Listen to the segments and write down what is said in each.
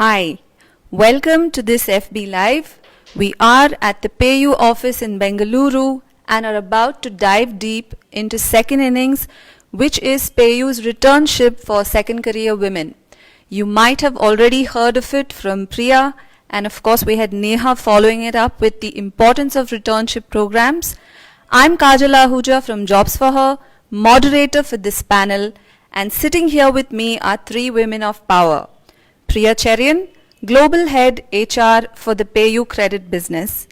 Hi, welcome to this FB Live. We are at the PayU office in Bengaluru and are about to dive deep into second innings, which is PayU's Returnship for second career women. You might have already heard of it from Priya, and of course we had Neha following it up with the importance of returnship programs. I'm Kajal Ahuja from JobsForHer, moderator for this panel, and sitting here with me are three women of power. Priya Cherian, Global Head HR for the PayU Credit Business.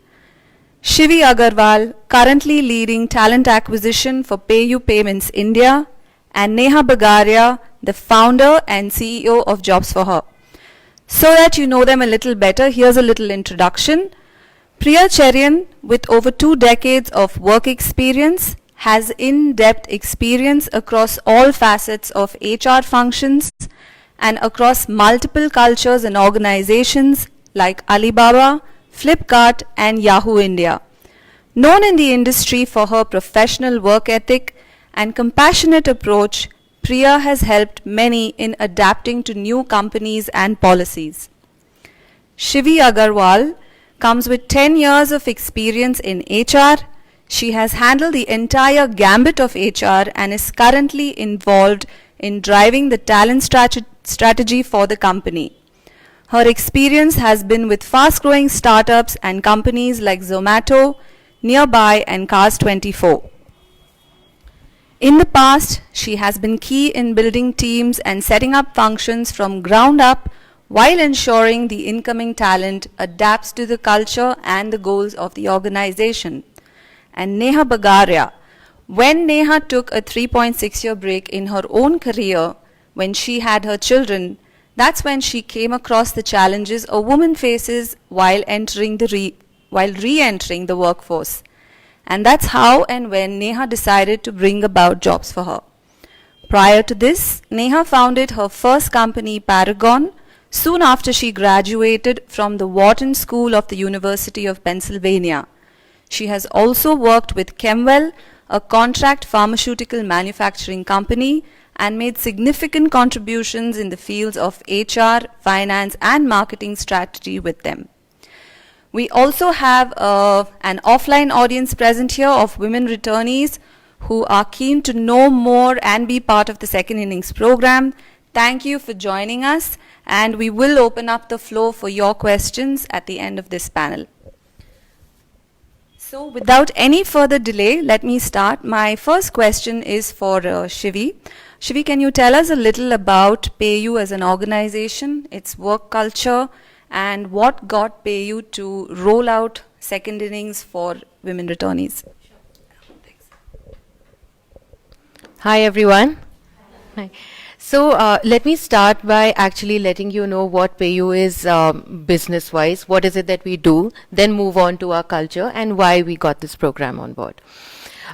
Shivi Agarwal, currently leading talent acquisition for PayU Payments India. And Neha Bagaria, the founder and CEO of JobsForHer. So that you know them a little better, here's a little introduction. Priya Cherian, with over 2 decades of work experience, has in-depth experience across all facets of HR functions and across multiple cultures and organizations like Alibaba, Flipkart and Yahoo India. Known in the industry for her professional work ethic and compassionate approach, Priya has helped many in adapting to new companies and policies. Shivi Agarwal comes with 10 years of experience in HR. She has handled the entire gambit of HR and is currently involved in driving the talent strategy for the company. Her experience has been with fast-growing startups and companies like Zomato, Nearby and Cars24. In the past, she has been key in building teams and setting up functions from ground up while ensuring the incoming talent adapts to the culture and the goals of the organization. And Neha Bagaria, when Neha took a 3.6-year break in her own career when she had her children, that's when she came across the challenges a woman faces while re-entering the workforce. And that's how and when Neha decided to bring about JobsForHer. Prior to this, Neha founded her first company, Paragon, soon after she graduated from the Wharton School of the University of Pennsylvania. She has also worked with Chemwell, a contract pharmaceutical manufacturing company, and made significant contributions in the fields of HR, finance, and marketing strategy with them. We also have an offline audience present here of women returnees who are keen to know more and be part of the second innings program. Thank you for joining us, and we will open up the floor for your questions at the end of this panel. So without any further delay, let me start. My first question is for Shivi. Shivi, can you tell us a little about PayU as an organization, its work culture, and what got PayU to roll out second innings for women returnees? Hi everyone. Hi. So let me start by actually letting you know what PayU is business-wise, what is it that we do, then move on to our culture and why we got this program on board.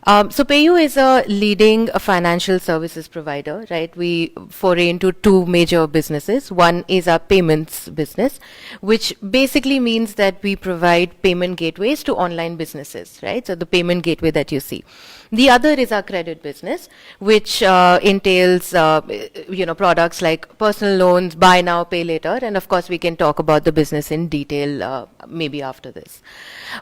So PayU is a leading financial services provider, right? We foray into 2 major businesses. One is our payments business, which basically means that we provide payment gateways to online businesses, right? So the payment gateway that you see. The other is our credit business, which entails, products like personal loans, buy now, pay later, and of course we can talk about the business in detail maybe after this.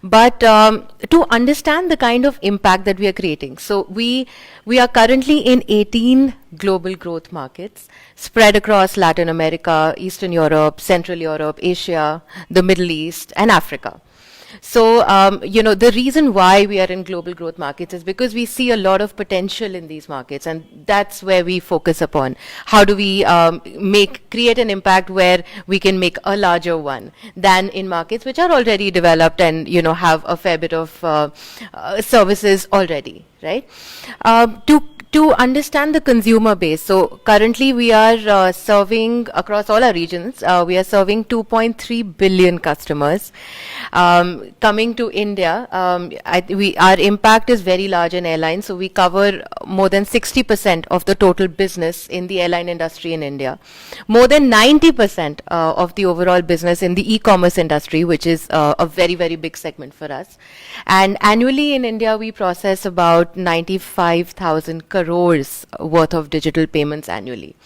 But to understand the kind of impact that we are creating, so we are currently in 18 global growth markets spread across Latin America, Eastern Europe, Central Europe, Asia, the Middle East, and Africa. So, the reason why we are in global growth markets is because we see a lot of potential in these markets, and that's where we focus upon. How do we create an impact where we can make a larger one than in markets which are already developed and, have a fair bit of services already, right? To understand the consumer base, so currently we are serving across all our regions, we are serving 2.3 billion customers. Coming to India, our impact is very large in airlines, so we cover more than 60% of the total business in the airline industry in India. More than 90% of the overall business in the e-commerce industry, which is a very, very big segment for us. And annually in India, we process about 95,000 crores worth of digital payments annually.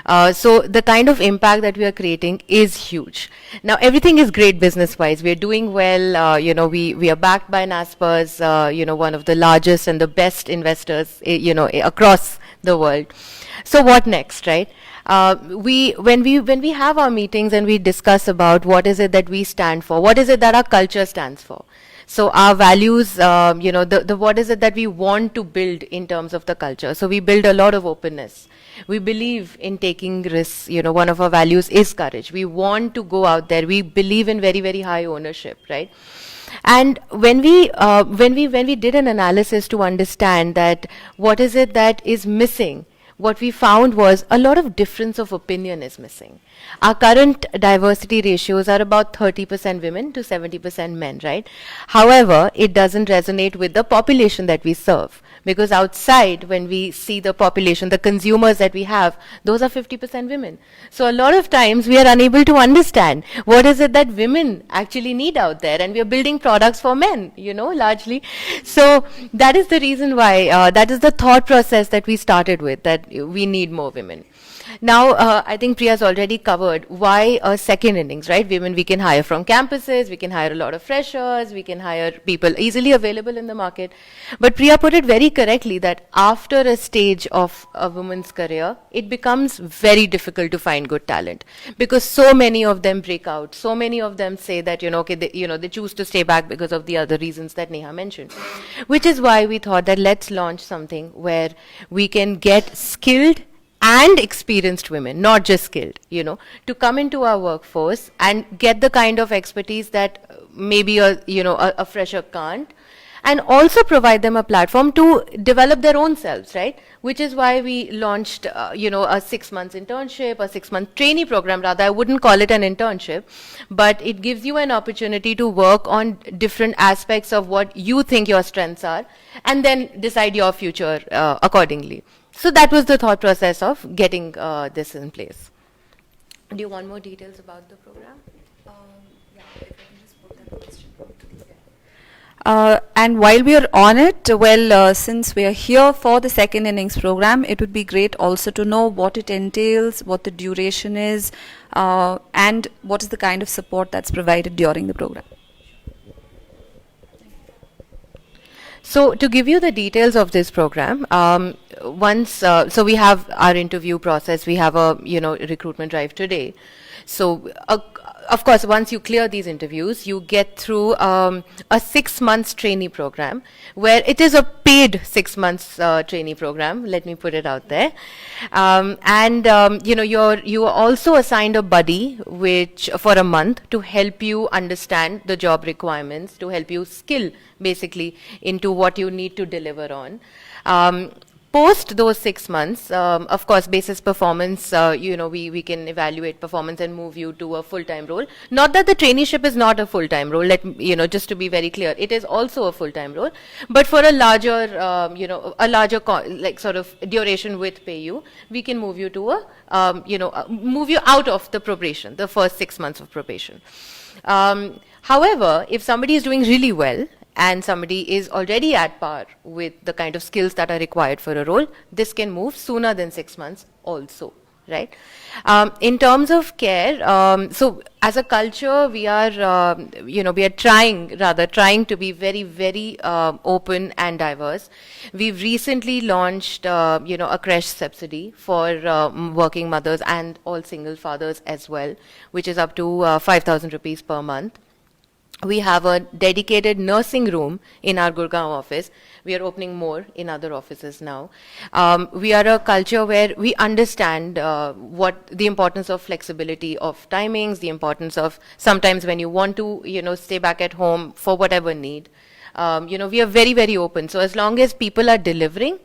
So the kind of impact that we are creating is huge. Now everything is great business-wise. We are doing well. We are backed by Naspers, one of the largest and the best investors, across the world. So what next, right? When we have our meetings and we discuss about what is it that we stand for, what is it that our culture stands for. So our values, the what is it that we want to build in terms of the culture. So we build a lot of openness. We believe in taking risks. One of our values is courage. We want to go out there. We believe in very, very high ownership, right? And when we did an analysis to understand that what is it that is missing, what we found was a lot of difference of opinion is missing. Our current diversity ratios are about 30% women to 70% men, right? However, it doesn't resonate with the population that we serve. Because outside, when we see the population, the consumers that we have, those are 50% women. So a lot of times we are unable to understand what is it that women actually need out there, and we are building products for men, largely. So that is the reason why, that is the thought process that we started with, that we need more women. Now, I think Priya's already covered why a second innings, right? Women we can hire from campuses, we can hire a lot of freshers, we can hire people easily available in the market. But Priya put it very correctly that after a stage of a woman's career, it becomes very difficult to find good talent because so many of them break out. So many of them say that, they choose to stay back because of the other reasons that Neha mentioned. Which is why we thought that let's launch something where we can get skilled and experienced women, not just skilled, to come into our workforce and get the kind of expertise that maybe a fresher can't, and also provide them a platform to develop their own selves, right? Which is why we launched, a 6 months internship, a 6-month trainee program, rather. I wouldn't call it an internship, but it gives you an opportunity to work on different aspects of what you think your strengths are, and then decide your future accordingly. So that was the thought process of getting this in place. Do you want more details about the program? Yeah, if I can just put that question out. And while we are on it, since we are here for the second innings program, it would be great also to know what it entails, what the duration is, and what is the kind of support that's provided during the program. So to give you the details of this program, so we have our interview process, we have a recruitment drive today. So of course, once you clear these interviews, you get through a 6 months trainee program, where it is a paid 6 months trainee program. Let me put it out there, you are also assigned a buddy, which for a month to help you understand the job requirements, to help you skill basically into what you need to deliver on. Post those 6 months, of course, basis performance, we can evaluate performance and move you to a full-time role. Not that the traineeship is not a full-time role. Just to be very clear, it is also a full-time role, but for a larger, sort of duration with PayU, we can move you to move you out of the probation, the first 6 months of probation. However, if somebody is doing really well, and somebody is already at par with the kind of skills that are required for a role, this can move sooner than 6 months also, right? In terms of care, so as a culture, we are trying to be very, very open and diverse. We've recently launched, a creche subsidy for working mothers and all single fathers as well, which is up to 5,000 rupees per month. We have a dedicated nursing room in our Gurgaon office. We are opening more in other offices now. We are a culture where we understand what the importance of flexibility of timings, the importance of sometimes when you want to, stay back at home for whatever need. We are very, very open. So as long as people are delivering,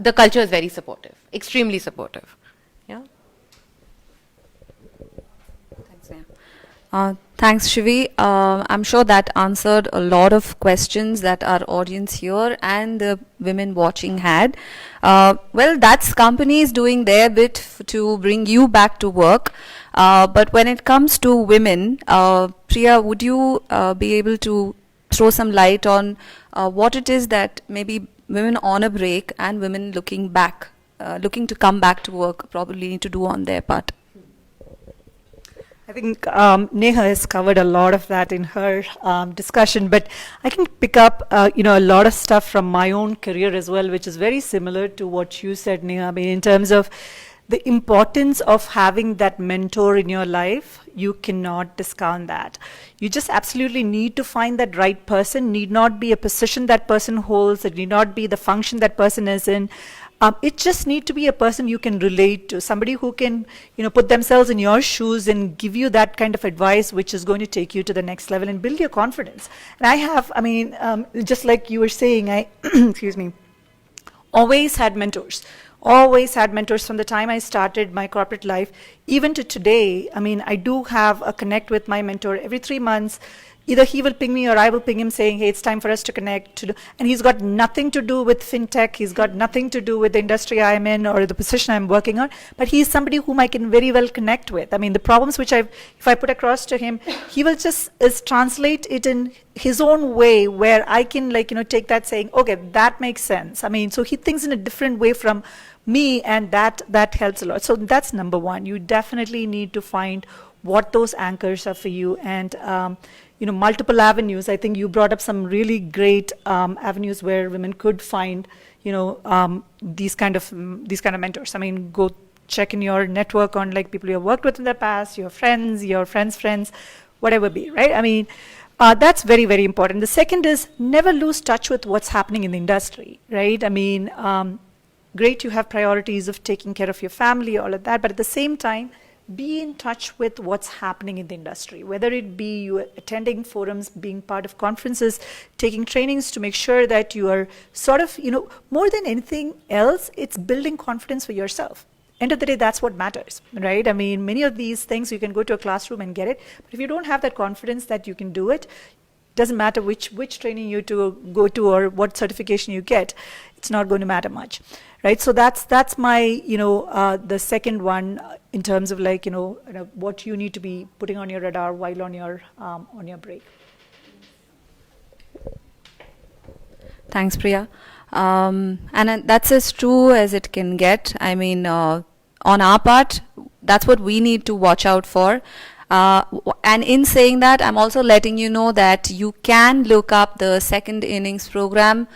the culture is very supportive, extremely supportive. Yeah. Thanks, Neha. Thanks, Shivi. I'm sure that answered a lot of questions that our audience here and the women watching had. That's companies doing their bit to bring you back to work. But when it comes to women, Priya, would you be able to throw some light on what it is that maybe women on a break and women looking back looking to come back to work probably need to do on their part? I think Neha has covered a lot of that in her discussion, but I can pick up, a lot of stuff from my own career as well, which is very similar to what you said, Neha. I mean, in terms of the importance of having that mentor in your life, you cannot discount that. You just absolutely need to find that right person. Need not be a position that person holds. It need not be the function that person is in. It just need to be a person you can relate to, somebody who can, put themselves in your shoes and give you that kind of advice, which is going to take you to the next level and build your confidence. And just like you were saying, I, excuse me, always had mentors. Always had mentors from the time I started my corporate life, even to today. I mean, I do have a connect with my mentor every 3 months. Either he will ping me or I will ping him saying, hey, it's time for us to connect. And he's got nothing to do with fintech. He's got nothing to do with the industry I'm in or the position I'm working on. But he's somebody whom I can very well connect with. I mean, the problems which if I put across to him, he will just translate it in his own way where I can take that saying, okay, that makes sense. I mean, so he thinks in a different way from me, and that helps a lot. So that's number one. You definitely need to find what those anchors are for you, and multiple avenues. I think you brought up some really great avenues where women could find these kind of mentors. I mean, go check in your network on people you have worked with in the past, your friends' friends, whatever be, right? I mean, that's very, very important. The second is never lose touch with what's happening in the industry, right? I mean, great, you have priorities of taking care of your family, all of that, but at the same time, be in touch with what's happening in the industry, whether it be you attending forums, being part of conferences, taking trainings to make sure that you are sort of, more than anything else, it's building confidence for yourself. End of the day, that's what matters, right? I mean, many of these things, you can go to a classroom and get it, but if you don't have that confidence that you can do it, doesn't matter which training you to go to or what certification you get, it's not going to matter much, right? So that's my the second one in terms of what you need to be putting on your radar while on your break. Thanks, Priya. And that's as true as it can get. I mean, on our part, that's what we need to watch out for. And in saying that, I'm also letting you know that you can look up the second innings program.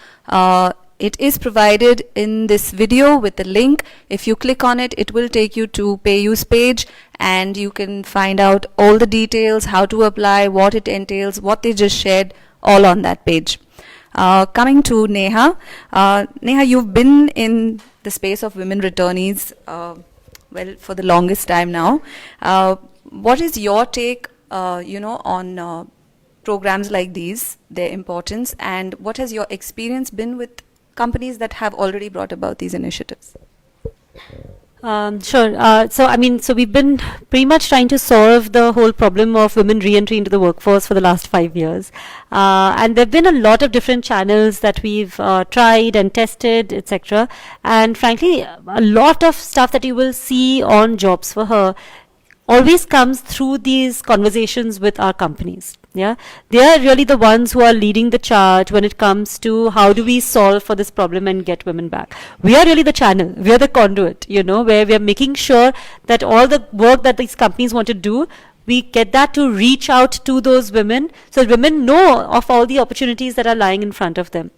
It is provided in this video with the link. If you click on it, it will take you to PayU's page, and you can find out all the details, how to apply, what it entails, what they just shared, all on that page. Coming to Neha. Neha, you've been in the space of women returnees for the longest time now. What is your take, on programs like these, their importance, and what has your experience been with companies that have already brought about these initiatives? Sure. So we've been pretty much trying to solve the whole problem of women re-entry into the workforce for the last 5 years. And there have been a lot of different channels that we've tried and tested, etc. And frankly, a lot of stuff that you will see on JobsForHer always comes through these conversations with our companies. Yeah, they are really the ones who are leading the charge when it comes to how do we solve for this problem and get women back. We are really the channel, we are the conduit, where we are making sure that all the work that these companies want to do, we get that to reach out to those women so that women know of all the opportunities that are lying in front of them.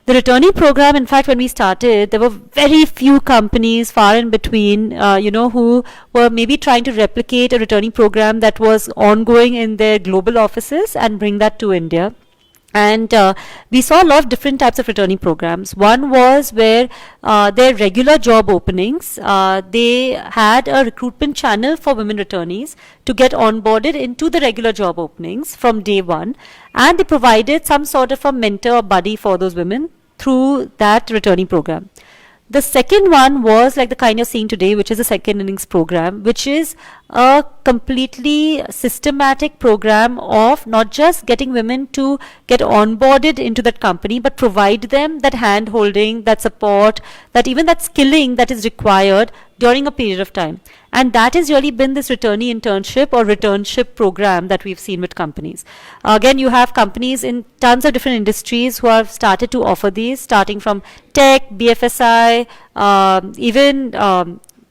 The Returnee program, in fact, when we started, there were very few companies, far in between, who were maybe trying to replicate a Returnee program that was ongoing in their global offices and bring that to India. And we saw a lot of different types of Returnee programs. One was where their regular job openings, they had a recruitment channel for women returnees to get onboarded into the regular job openings from day one. And they provided some sort of a mentor or buddy for those women through that Returnee program. The second one was like the kind you're seeing today, which is the second innings program, which is a completely systematic program of not just getting women to get onboarded into that company, but provide them that hand holding, that support, that even that skilling that is required during a period of time. And that has really been this returnee internship or returnship program that we've seen with companies. Again, you have companies in tons of different industries who have started to offer these, starting from tech, BFSI, even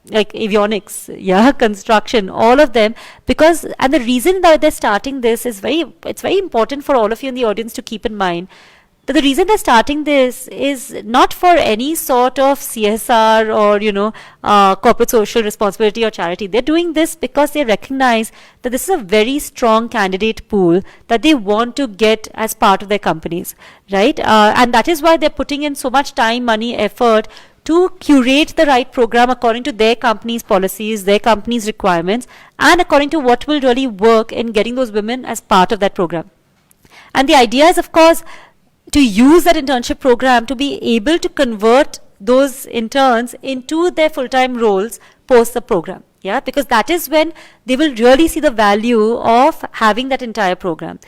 like avionics, yeah, construction, all of them. Because, and the reason that they're starting this is it's very important for all of you in the audience to keep in mind that the reason they're starting this is not for any sort of CSR or, corporate social responsibility or charity. They're doing this because they recognize that this is a very strong candidate pool that they want to get as part of their companies, right? And that is why they're putting in so much time, money, effort to curate the right program according to their company's policies, their company's requirements, and according to what will really work in getting those women as part of that program. And the idea is, of course, to use that internship program to be able to convert those interns into their full-time roles post the program. Yeah, because that is when they will really see the value of having that entire program.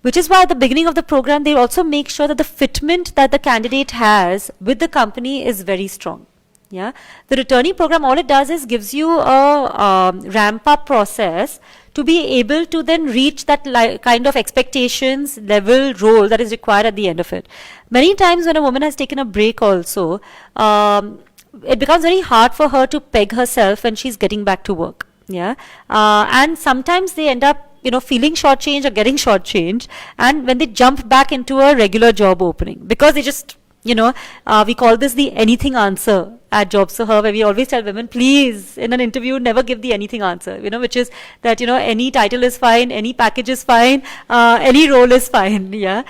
Which is why at the beginning of the program, they also make sure that the fitment that the candidate has with the company is very strong. Yeah, the returnee program, all it does is gives you a ramp-up process to be able to then reach that kind of expectations level role that is required at the end of it. Many times when a woman has taken a break also, it becomes very hard for her to peg herself when she's getting back to work. Yeah, and sometimes they end up feeling shortchanged or getting shortchanged, and when they jump back into a regular job opening, because they just, we call this the anything answer at JobsForHer, where we always tell women, please, in an interview, never give the anything answer, which is that, any title is fine, any package is fine, any role is fine, yeah.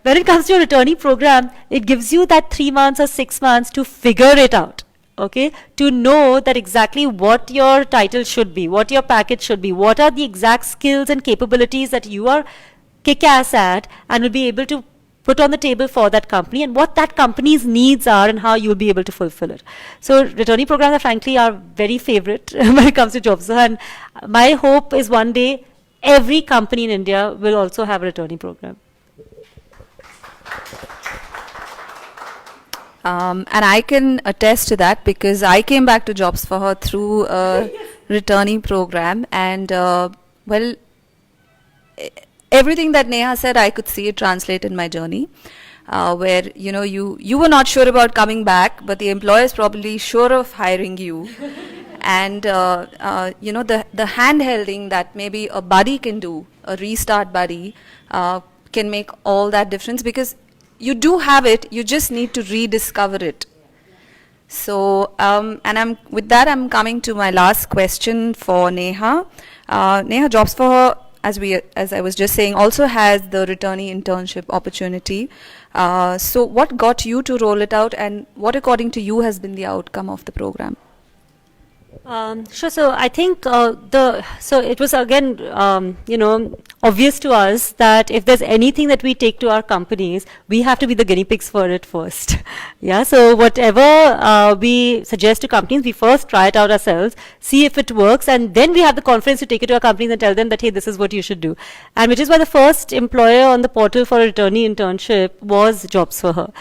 When it comes to a returnee program, it gives you that 3 months or 6 months to figure it out. Okay, to know that exactly what your title should be, what your package should be, what are the exact skills and capabilities that you are kick-ass at and will be able to put on the table for that company, and what that company's needs are and how you'll be able to fulfill it. So returnee programs are frankly our very favorite when it comes to JobsForHer, and my hope is one day every company in India will also have a returnee program. And I can attest to that because I came back to JobsForHer through a returnee program, and everything that Neha said, I could see it translate in my journey, where you were not sure about coming back, but the employer is probably sure of hiring you, and the hand-holding that maybe a buddy can do, a restart buddy, can make all that difference, because you do have it, you just need to rediscover it. So, and with that, I'm coming to my last question for Neha. Neha, JobsForHer, as I was just saying, also has the returnee internship opportunity. So, what got you to roll it out, and what, according to you, has been the outcome of the program? Sure. So I think so it was again, obvious to us that if there's anything that we take to our companies, we have to be the guinea pigs for it first. Yeah. So whatever we suggest to companies, we first try it out ourselves, see if it works, and then we have the confidence to take it to our companies and tell them that, hey, this is what you should do. And which is why the first employer on the portal for a returnee internship was JobsForHer.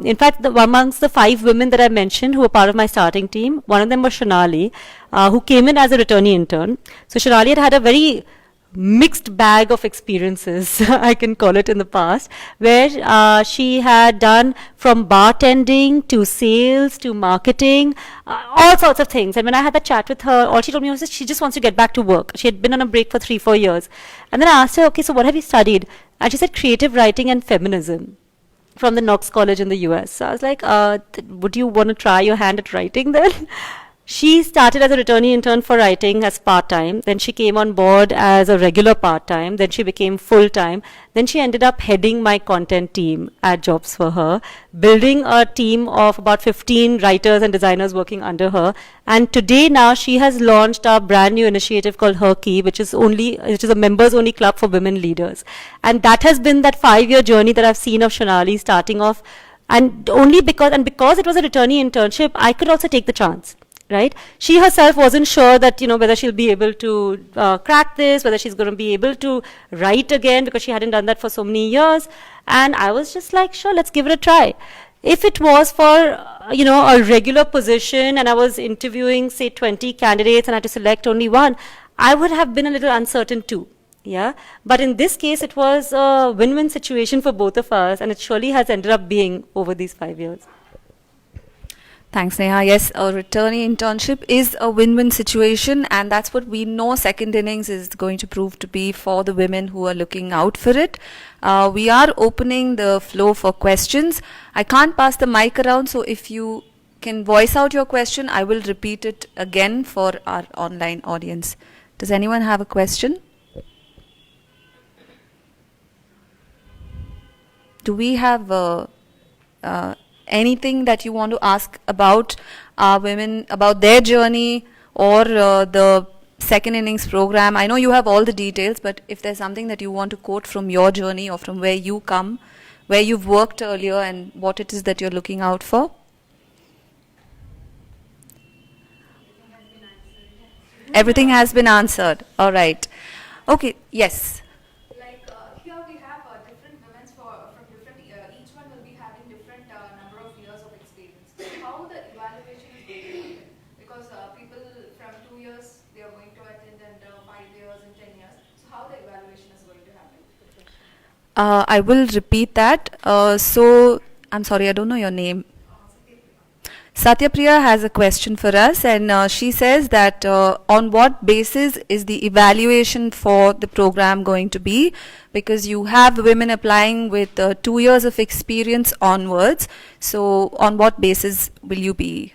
In fact, amongst the 5 women that I mentioned who were part of my starting team, one of them was Shonali, who came in as a returnee intern. So Shonali had a very mixed bag of experiences, I can call it, in the past, where she had done from bartending to sales to marketing, all sorts of things. And when I had that chat with her, all she told me was that she just wants to get back to work. She had been on a break for 3-4 years. And then I asked her, okay, so what have you studied? And she said creative writing and feminism from the Knox College in the US. So I was like, would you want to try your hand at writing then? She started as a returnee intern for writing as part-time. Then she came on board as a regular part-time. Then she became full-time. Then she ended up heading my content team at JobsForHer, building a team of about 15 writers and designers working under her. And today now she has launched a brand new initiative called Her Key, which is a members-only club for women leaders. And that has been that 5-year journey that I've seen of Shonali starting off. And because it was a returnee internship, I could also take the chance. right? She herself wasn't sure that, whether she'll be able to crack this, whether she's going to be able to write again, because she hadn't done that for so many years. And I was just like, sure, let's give it a try. If it was for, a regular position and I was interviewing, say, 20 candidates and I had to select only one, I would have been a little uncertain too. Yeah, but in this case, it was a win-win situation for both of us, and it surely has ended up being over these 5 years. Thanks, Neha. Yes, a returnee internship is a win-win situation, and that's what we know second innings is going to prove to be for the women who are looking out for it. We are opening the floor for questions. I can't pass the mic around, so if you can voice out your question, I will repeat it again for our online audience. Does anyone have a question? Do we have anything that you want to ask about women, about their journey or the second innings program? I know you have all the details, but if there's something that you want to quote from your journey or from where you come, where you've worked earlier and what it is that you're looking out for? Everything has been answered. All right. Okay. Yes. Here we have different women from different, each one will be having different number of years of experience. How the evaluation is going to happen? Because people from 2 years, they are going to attend, and 5 years and 10 years. So how the evaluation is going to happen? I will repeat that. So, I'm sorry, I don't know your name. Satyapriya has a question for us, and she says that on what basis is the evaluation for the program going to be? Because you have women applying with 2 years of experience onwards. So on what basis will you be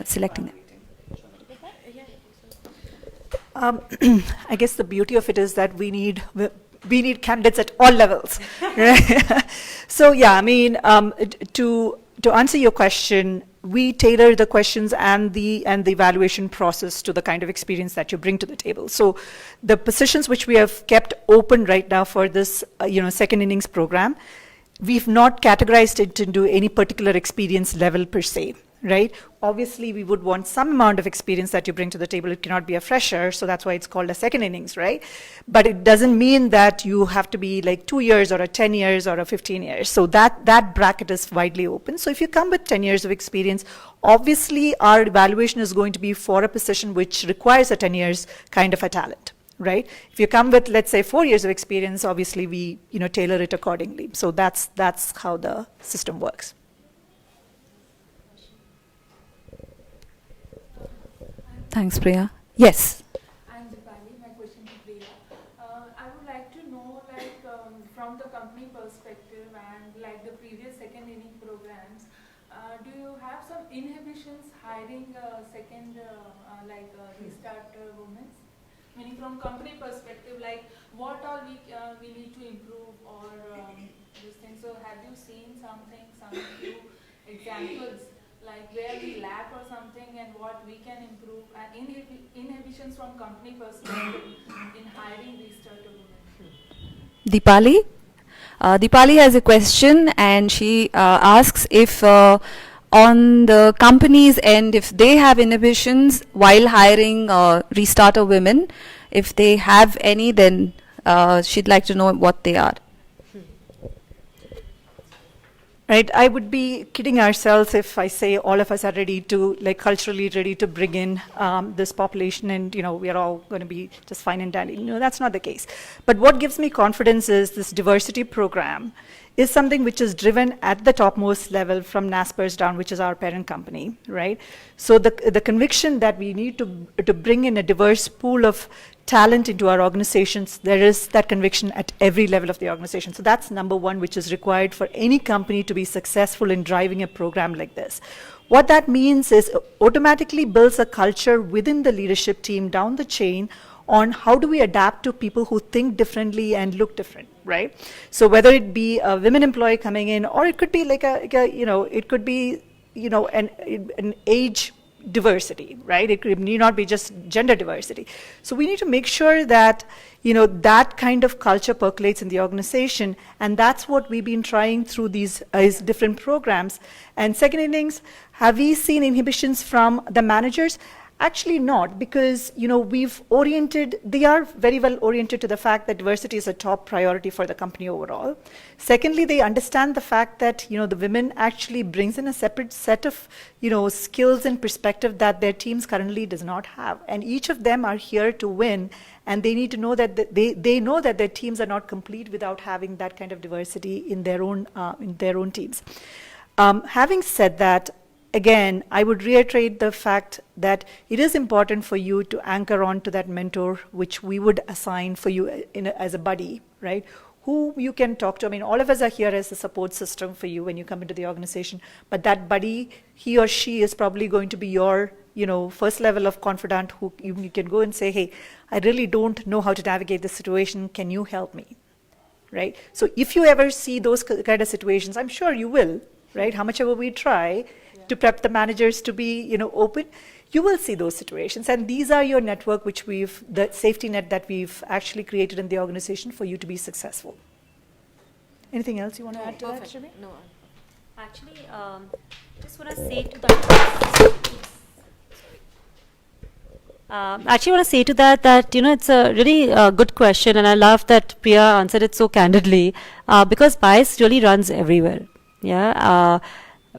selecting them? I guess the beauty of it is that we need candidates at all levels. Right? So yeah, I mean, to answer your question, we tailor the questions and the evaluation process to the kind of experience that you bring to the table. So the positions which we have kept open right now for this second innings program, we've not categorized it into any particular experience level per se, right? Obviously, we would want some amount of experience that you bring to the table. It cannot be a fresher, so that's why it's called a second innings, right? But it doesn't mean that you have to be like 2 years or a 10 years or a 15 years. So that bracket is widely open. So if you come with 10 years of experience, obviously our evaluation is going to be for a position which requires a 10 years kind of a talent, right? If you come with, let's say, 4 years of experience, obviously we tailor it accordingly. So that's how the system works. Thanks, Priya. Yes. I'm Dipali. My question to Priya. I would like to know, from the company perspective and like the previous second inning programs, do you have some inhibitions hiring second, restart women? Meaning from company perspective, like what all we need to improve or this thing. So have you seen some few examples? Like where we lack or something and what we can improve, and inhibitions from company perspective in hiring these sort of women. Dipali? Dipali has a question, and she asks if on the company's end, if they have inhibitions while hiring restarter women, if they have any, then she'd like to know what they are. Right, I would be kidding ourselves if I say all of us are ready to, culturally ready to bring in this population and, we are all going to be just fine and dandy. No, that's not the case. But what gives me confidence is this diversity program is something which is driven at the topmost level from NASPERS down, which is our parent company, right? So the conviction that we need to bring in a diverse pool of talent into our organizations, there is that conviction at every level of the organization. So that's number one, which is required for any company to be successful in driving a program like this. What that means is automatically builds a culture within the leadership team down the chain on how do we adapt to people who think differently and look different, right? So whether it be a women employee coming in, or it could be an age, diversity, right? It need not be just gender diversity. So we need to make sure that, that kind of culture percolates in the organization, and that's what we've been trying through these different programs. And second innings, have we seen inhibitions from the managers? Actually not, because they are very well oriented to the fact that diversity is a top priority for the company overall. Secondly, they understand the fact that the women actually brings in a separate set of skills and perspective that their teams currently does not have, and each of them are here to win, and they need to know that they know that their teams are not complete without having that kind of diversity in their own teams. Having said that, again, I would reiterate the fact that it is important for you to anchor on to that mentor, which we would assign for you as a buddy, right? Who you can talk to. I mean, all of us are here as a support system for you when you come into the organization, but that buddy, he or she is probably going to be your, first level of confidant who you can go and say, hey, I really don't know how to navigate this situation. Can you help me, right? So if you ever see those kind of situations, I'm sure you will, right? How much ever we try to prep the managers to be, open, you will see those situations. And these are your network, the safety net that we've actually created in the organization for you to be successful. Anything else you want to add to that, Shivi? No. Actually, just want to say to that. Actually, want to say to that it's a really good question, and I love that Priya answered it so candidly, because bias really runs everywhere. Yeah.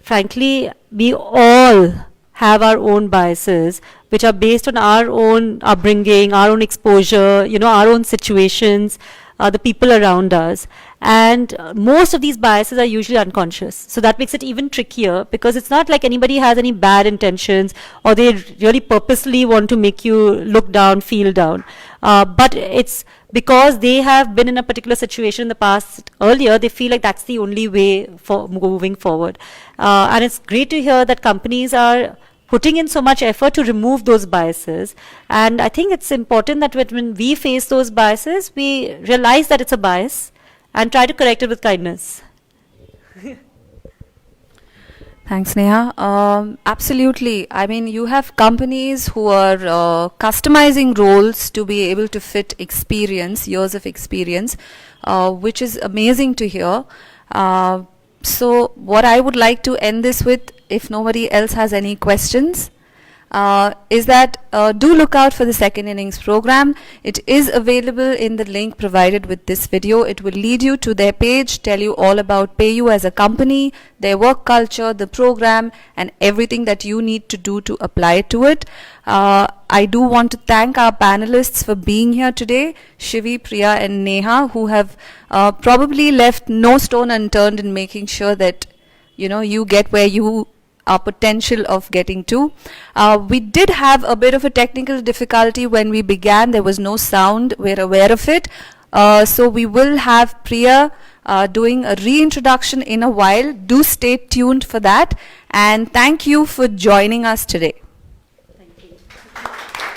Frankly, we all have our own biases, which are based on our own upbringing, our own exposure, our own situations, the people around us. And most of these biases are usually unconscious. So that makes it even trickier, because it's not like anybody has any bad intentions or they really purposely want to make you look down, feel down. But it's because they have been in a particular situation in the past earlier, they feel like that's the only way for moving forward. And it's great to hear that companies are putting in so much effort to remove those biases. And I think it's important that when we face those biases, we realize that it's a bias and try to correct it with kindness. Thanks, Neha. Absolutely. I mean, you have companies who are customizing roles to be able to fit experience, years of experience, which is amazing to hear. So what I would like to end this with, if nobody else has any questions, is that do look out for the second innings program. It is available in the link provided with this video. It will lead you to their page, tell you all about PayU as a company, their work culture, the program, and everything that you need to do to apply to it. I do want to thank our panelists for being here today, Shivi, Priya, and Neha, who have probably left no stone unturned in making sure that you get where you our potential of getting to. We did have a bit of a technical difficulty when we began. There was no sound. We're aware of it. So we will have Priya doing a reintroduction in a while. Do stay tuned for that. And thank you for joining us today.